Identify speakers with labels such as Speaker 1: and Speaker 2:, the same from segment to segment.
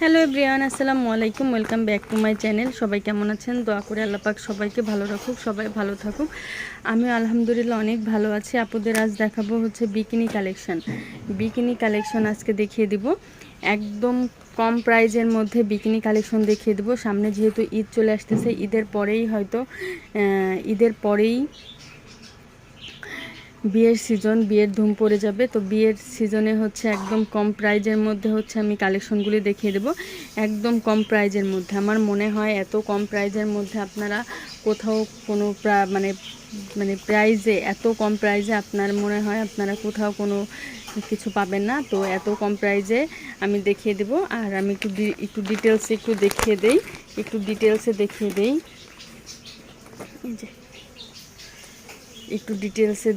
Speaker 1: Hello everyone, আসসালামু আলাইকুম। Welcome back to my channel. সবাই কেমন আছেন? দোয়া করে আল্লাহ পাক সবাইকে ভালো রাখুক, সবাই ভালো থাকুক। আমি আলহামদুলিল্লাহ অনেক ভালো আছি। আপুদের আজ দেখাবো হচ্ছে বিকিনি কালেকশন আজকে দেখিয়ে দিব। একদম কম প্রাইজের মধ্যে বিকিনি কালেকশন দেখিয়ে দেবো। সামনে যেহেতু ঈদ চলে আসতেছে, ঈদের পরেই বিয়ের সিজন, বিয়ের ধুম পড়ে যাবে। তো বিয়ের সিজনে হচ্ছে একদম কম প্রাইজের মধ্যে হচ্ছে আমি কালেকশনগুলি দেখিয়ে দেবো। একদম কম প্রাইজের মধ্যে, আমার মনে হয় এত কম প্রাইজের মধ্যে আপনারা কোথাও কোনো মানে প্রাইজে, এত কম প্রাইজে আপনার মনে হয় আপনারা কোথাও কোনো কিছু পাবেন না। তো এত কম প্রাইজে আমি দেখিয়ে দেবো। আর আমি একটু ডিটেলসে দেখিয়ে দেই একটু ডিটেলসে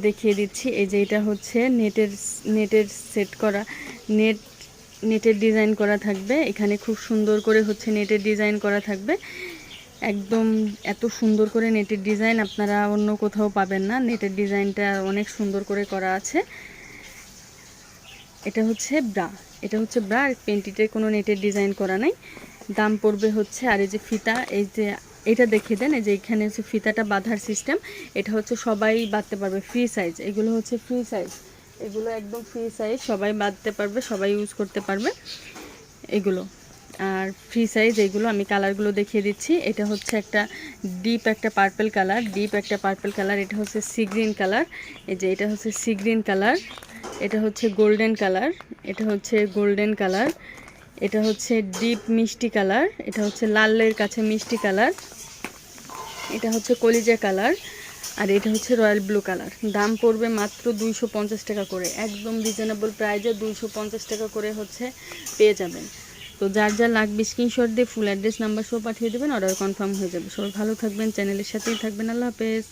Speaker 1: দেখিয়ে দিচ্ছি। এই যে এটা হচ্ছে নেটের সেট করা, নেটের ডিজাইন করা থাকবে। এখানে খুব সুন্দর করে হচ্ছে নেটের ডিজাইন করা থাকবে। একদম এত সুন্দর করে নেটের ডিজাইন আপনারা অন্য কোথাও পাবেন না। নেটের ডিজাইনটা অনেক সুন্দর করে করা আছে। এটা হচ্ছে ব্রা আর পেন্টিতে কোনো নেটের ডিজাইন করা নাই। দাম পড়বে হচ্ছে, আর এই যে ফিতা, এই যে এটা দেখিয়ে দেন। এই যে এখানে হচ্ছে ফিতাটা বাঁধার সিস্টেম। এটা হচ্ছে সবাই বাঁধতে পারবে, ফ্রি সাইজ। এগুলো হচ্ছে ফ্রি সাইজ, এগুলো একদম ফ্রি সাইজ, সবাই বাঁধতে পারবে, সবাই ইউজ করতে পারবে এগুলো। আর ফ্রি সাইজ এগুলো। আমি কালারগুলো দেখিয়ে দিচ্ছি। এটা হচ্ছে একটা ডিপ একটা পার্পল কালার, এটা হচ্ছে সি গ্রিন কালার। এই যে এটা হচ্ছে সি গ্রিন কালার, এটা হচ্ছে গোল্ডেন কালার, এটা হচ্ছে ডিপ মিষ্টি কালার, এটা হচ্ছে লালের কাছে মিষ্টি কালার, এটা হচ্ছে কলিজা কালার, আর এটা হচ্ছে রয়্যাল ব্লু কালার। দাম পড়বে মাত্র 250 টাকা করে, একদম রিজনেবল প্রাইজে 250 টাকা করে হচ্ছে পেয়ে যাবেন। তো যার লাগবে স্ক্রিনশট দিয়ে ফুল অ্যাড্রেস নাম্বার সহ পাঠিয়ে দেবেন, অর্ডার কনফার্ম হয়ে যাবে। সবাই ভালো থাকবেন, চ্যানেলের সাথেই থাকবেন। আল্লাহ হাফেজ।